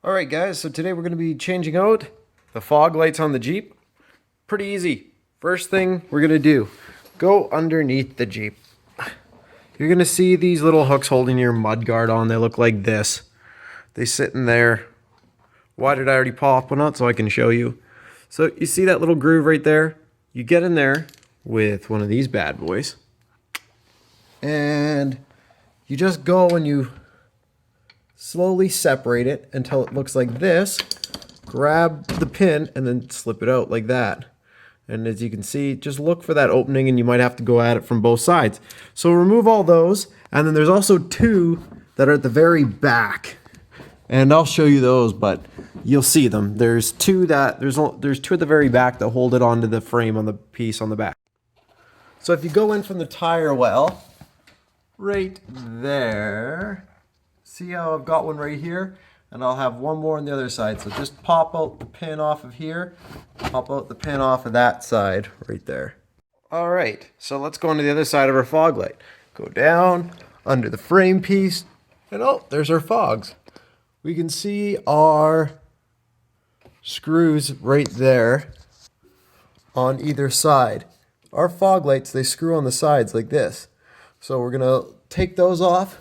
Alright guys, so today we're going to be changing out the fog lights on the Jeep. Pretty easy. First thing we're going to do, go underneath the Jeep. You're going to see these little hooks holding your mud guard on. They look like this. They sit in there. Why did I already pop one out? So I can show you. So you see that little groove right there? You get in there with one of these bad boys. And you just go and you slowly separate it until it looks like this. Grab the pin and then slip it out like that. And as you can see, just look for that opening and you might have to go at it from both sides. So remove all those, and then there's also two that are at the very back. And I'll show you those, but you'll see them. There's two that there's two at the very back that hold it onto the frame on the piece on the back. So if you go in from the tire well, right there, see how I've got one right here, and I'll have one more on the other side. So just pop out the pin off of here, pop out the pin off of that side right there. All right, so let's go on to the other side of our fog light. Go down under the frame piece, and oh, there's our fogs. We can see our screws right there on either side. Our fog lights, they screw on the sides like this. So we're gonna take those off.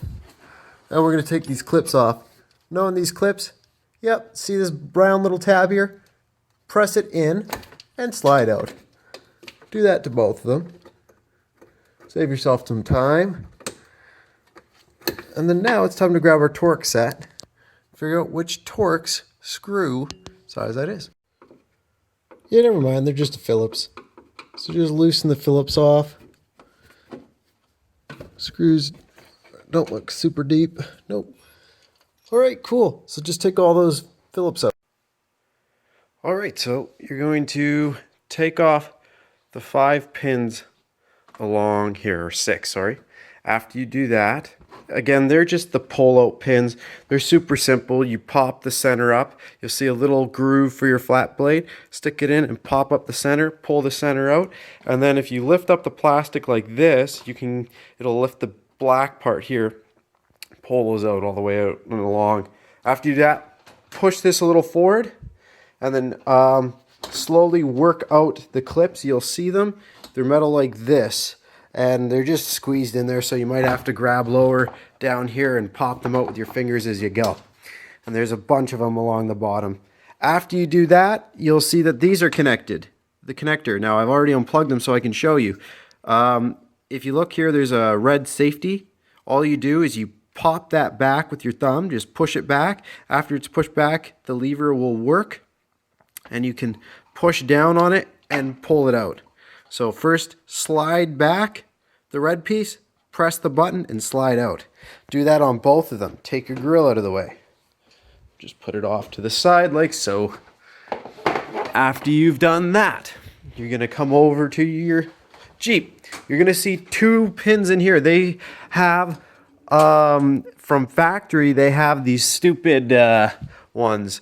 And we're going to take these clips off. Knowing these clips, yep, see this brown little tab here? Press it in and slide out. Do that to both of them. Save yourself some time. And then now it's time to grab our torque set. Figure out which Torx screw size that is. Yeah, never mind, they're just a Phillips. So just loosen the Phillips off. Screws don't look super deep. Nope. All right, cool. So just take all those Phillips out. All right, so you're going to take off the 5 pins along here, or 6, sorry. After you do that, again, they're just the pull-out pins. They're super simple. You pop the center up. You'll see a little groove for your flat blade. Stick it in and pop up the center, pull the center out. And then if you lift up the plastic like this, it'll lift the black part here, pull those out all the way out and along. After you do that, push this a little forward and then slowly work out the clips. You'll see them. They're metal like this and they're just squeezed in there, so you might have to grab lower down here and pop them out with your fingers as you go. And there's a bunch of them along the bottom. After you do that, you'll see that these are connected. The connector. Now I've already unplugged them so I can show you. If you look here, there's a red safety. All you do is you pop that back with your thumb, just push it back. After it's pushed back, the lever will work and you can push down on it and pull it out. So first slide back the red piece, press the button and slide out. Do that on both of them. Take your grill out of the way. Just put it off to the side like so. After you've done that, you're gonna come over to your Jeep. You're gonna see 2 pins in here. They have, from factory, they have these stupid ones.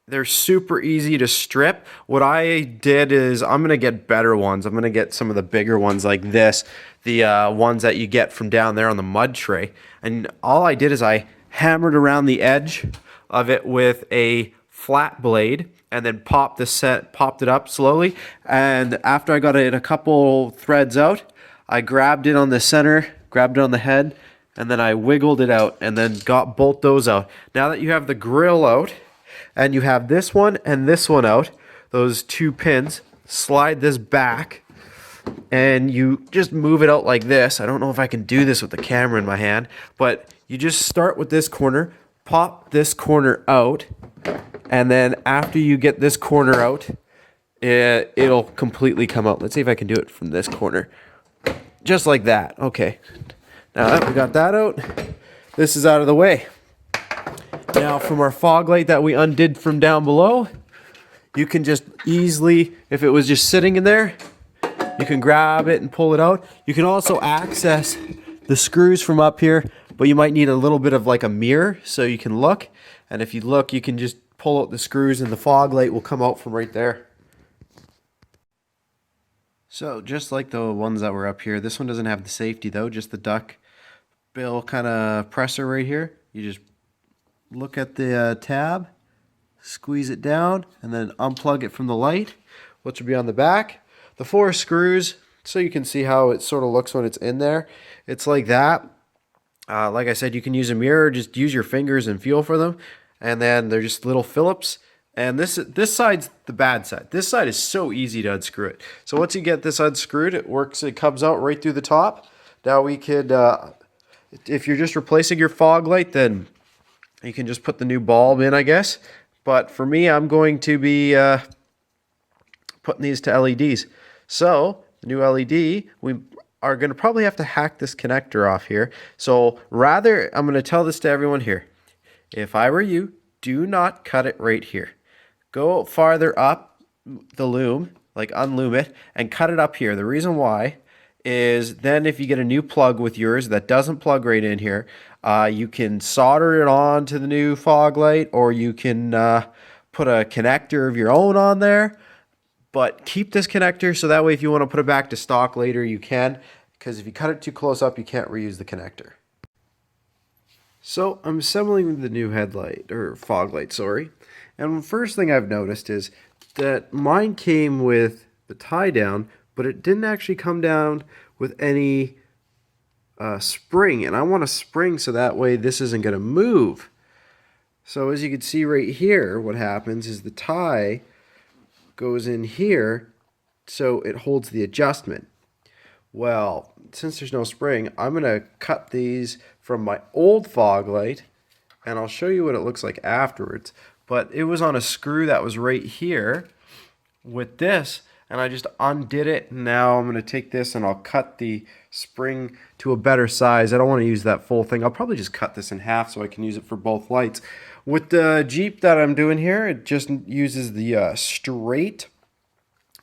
They're super easy to strip. What I did is I'm gonna get better ones. I'm gonna get some of the bigger ones like this, the ones that you get from down there on the mud tray. And all I did is I hammered around the edge of it with a flat blade and then popped it up slowly. And after I got it a couple threads out, I grabbed it on the center, grabbed it on the head, and then I wiggled it out and then got both those out. Now that you have the grill out and you have this one and this one out, those 2 pins, slide this back and you just move it out like this. I don't know if I can do this with the camera in my hand, but you just start with this corner, pop this corner out, and then after you get this corner out, it'll completely come out. Let's see if I can do it from this corner. Just like that. Okay. Now that we got that out, this is out of the way. Now from our fog light that we undid from down below, you can just easily, if it was just sitting in there, you can grab it and pull it out. You can also access the screws from up here, but you might need a little bit of like a mirror so you can look. And if you look, you can just pull out the screws and the fog light will come out from right there. So just like the ones that were up here, this one doesn't have the safety though, just the duck bill kind of presser right here. You just look at the tab squeeze it down, and then unplug it from the light, which will be on the back. The 4 screws, so you can see how it sort of looks when it's in there. It's like that. Like I said, you can use a mirror, just use your fingers and feel for them. And then they're just little Phillips. And this side's the bad side. This side is so easy to unscrew it. So once you get this unscrewed, it works. It comes out right through the top. Now we could, if you're just replacing your fog light, then you can just put the new bulb in, I guess. But for me, I'm going to be putting these to LEDs. So the new LED, we are going to probably have to hack this connector off here. So rather, I'm going to tell this to everyone here. If I were you, do not cut it right here. Go farther up the loom, like unloom it, and cut it up here. The reason why is then if you get a new plug with yours that doesn't plug right in here, you can solder it on to the new fog light, or you can put a connector of your own on there. But keep this connector so that way if you want to put it back to stock later, you can. Because if you cut it too close up, you can't reuse the connector. So I'm assembling the new headlight, or fog light, sorry. And the first thing I've noticed is that mine came with the tie down, but it didn't actually come down with any spring. And I want a spring so that way this isn't going to move. So as you can see right here, what happens is the tie goes in here so it holds the adjustment. Well, since there's no spring, I'm going to cut these from my old fog light, and I'll show you what it looks like afterwards. But it was on a screw that was right here with this, and I just undid it. Now I'm going to take this and I'll cut the spring to a better size. I don't want to use that full thing. I'll probably just cut this in half so I can use it for both lights. With the Jeep that I'm doing here, it just uses the straight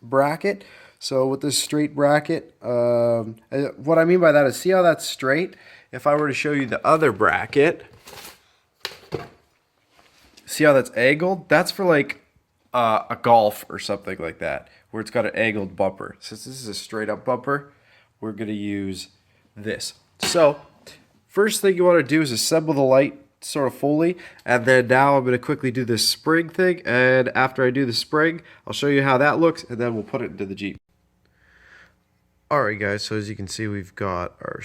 bracket. So with this straight bracket, what I mean by that is, see how that's straight? If I were to show you the other bracket, see how that's angled? That's for like a Golf or something like that, where it's got an angled bumper. Since this is a straight up bumper, we're going to use this. So first thing you want to do is assemble the light sort of fully, and then now I'm going to quickly do this spring thing, and after I do the spring, I'll show you how that looks, and then we'll put it into the Jeep. Alright guys, so as you can see, we've got our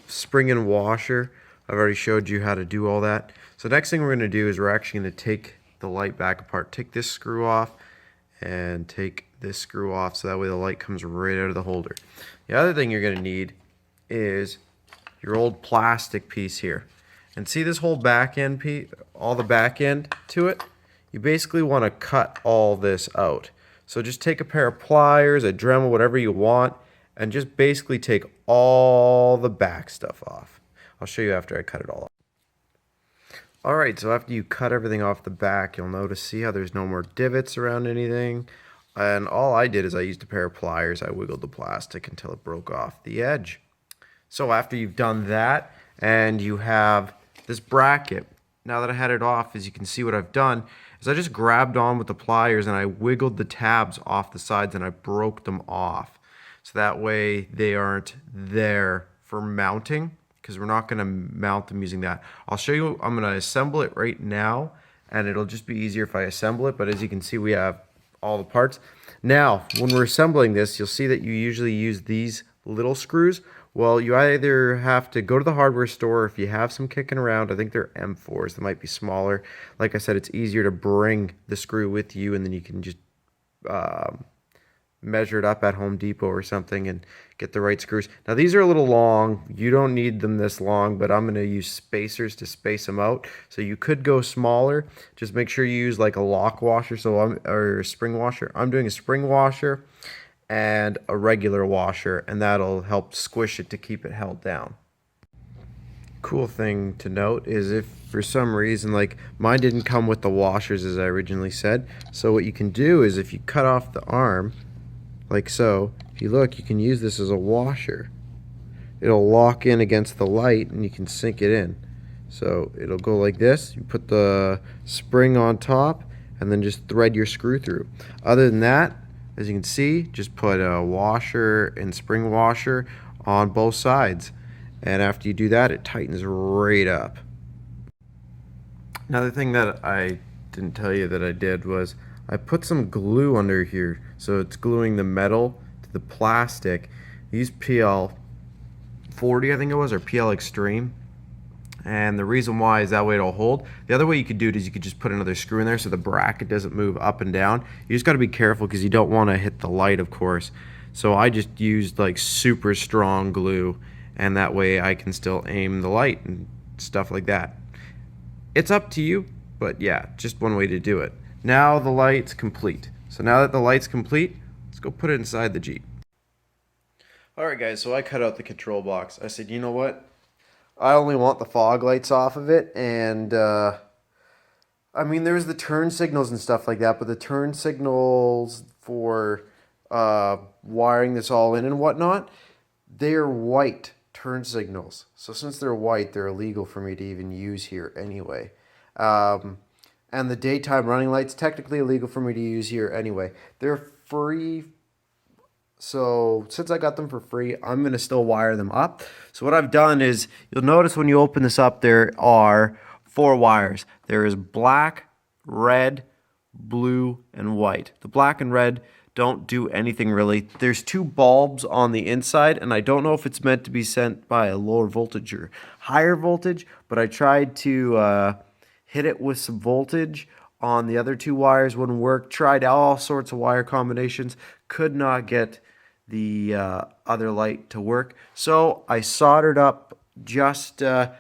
spring and washer. I've already showed you how to do all that. So next thing we're going to do is we're actually going to take the light back apart. Take this screw off and take this screw off so that way the light comes right out of the holder. The other thing you're going to need is your old plastic piece here. And see this whole back end piece, all the back end to it? You basically want to cut all this out. So just take a pair of pliers, a Dremel, whatever you want, and just basically take all the back stuff off. I'll show you after I cut it all off. Alright, so after you cut everything off the back, you'll notice, see how there's no more divots around anything? And all I did is I used a pair of pliers, I wiggled the plastic until it broke off the edge. So after you've done that, and you have this bracket, now that I had it off, as you can see what I've done, is I just grabbed on with the pliers and I wiggled the tabs off the sides and I broke them off. So that way they aren't there for mounting, because we're not going to mount them using that. I'll show you, I'm going to assemble it right now, and it'll just be easier if I assemble it, but as you can see we have all the parts. Now, when we're assembling this, you'll see that you usually use these little screws. Well, you either have to go to the hardware store, if you have some kicking around. I think they're M4s, they might be smaller. Like I said, it's easier to bring the screw with you, and then you can just measure it up at Home Depot or something and get the right screws. Now these are a little long, you don't need them this long, but I'm going to use spacers to space them out. So you could go smaller, just make sure you use like a lock washer, or a spring washer. I'm doing a spring washer and a regular washer, and that'll help squish it to keep it held down. Cool thing to note is if for some reason, like mine didn't come with the washers as I originally said, so what you can do is if you cut off the arm like so, if you look, you can use this as a washer. It'll lock in against the light and you can sink it in. So it'll go like this, you put the spring on top and then just thread your screw through. Other than that, as you can see, just put a washer and spring washer on both sides. And after you do that, it tightens right up. Another thing that I didn't tell you that I did was I put some glue under here, so it's gluing the metal to the plastic. I used PL 40, I think it was, or PL Extreme. And the reason why is that way it'll hold. The other way you could do it is you could just put another screw in there so the bracket doesn't move up and down. You just got to be careful because you don't want to hit the light, of course. So I just used like super strong glue, and that way I can still aim the light and stuff like that. It's up to you, but yeah, just one way to do it. Now the light's complete. So now that the light's complete, let's go put it inside the Jeep. Alright guys, so I cut out the control box. I said, you know what? I only want the fog lights off of it, and I mean, there's the turn signals and stuff like that, but the turn signals for wiring this all in and whatnot, they're white turn signals. So since they're white, they're illegal for me to even use here anyway. And the daytime running lights, technically illegal for me to use here anyway. They're free. So since I got them for free, I'm going to still wire them up. So what I've done is, you'll notice when you open this up, there are 4 wires. There is black, red, blue, and white. The black and red don't do anything really. There's 2 bulbs on the inside, and I don't know if it's meant to be sent by a lower voltage or higher voltage, but I tried to hit it with some voltage on the other 2 wires. Wouldn't work. Tried all sorts of wire combinations. Could not get the other light to work. So I soldered up just the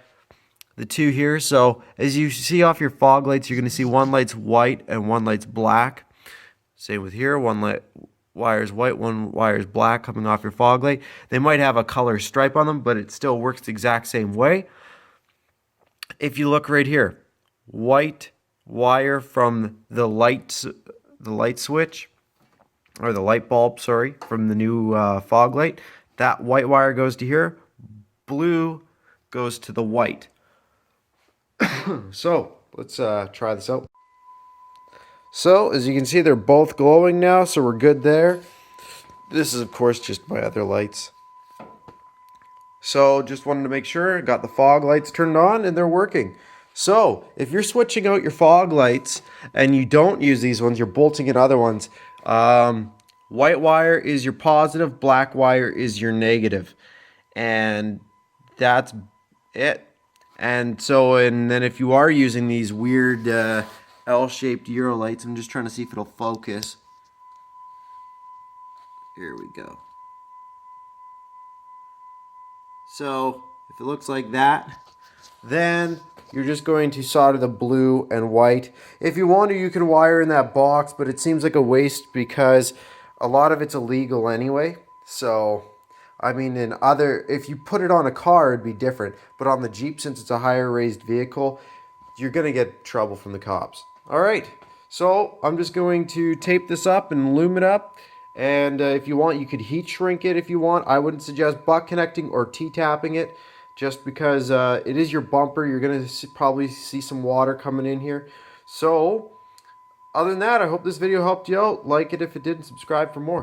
2 here. So as you see off your fog lights, you're going to see one light's white and one light's black. Same with here. One wire's white, one wire's black coming off your fog light. They might have a color stripe on them, but it still works the exact same way. If you look right here, white wire from the light switch, or the light bulb, sorry, from the new fog light. That white wire goes to here. Blue goes to the white. So let's try this out. So as you can see, they're both glowing now, so we're good there. This is of course just my other lights. So just wanted to make sure, got the fog lights turned on and they're working. So if you're switching out your fog lights and you don't use these ones, you're bolting in other ones. White wire is your positive, black wire is your negative, and that's it. And so, and then if you are using these weird L-shaped Euro lights, I'm just trying to see if it'll focus. Here we go. So if it looks like that, then you're just going to solder the blue and white. If you want to, you can wire in that box, but it seems like a waste because a lot of it's illegal anyway. So, I mean, if you put it on a car, it'd be different. But on the Jeep, since it's a higher raised vehicle, you're going to get trouble from the cops. All right, so I'm just going to tape this up and lume it up. And if you want, you could heat shrink it if you want. I wouldn't suggest butt connecting or T-tapping it, just because it is your bumper. You're going to probably see some water coming in here. So, other than that, I hope this video helped you out. Like it if it did, and subscribe for more.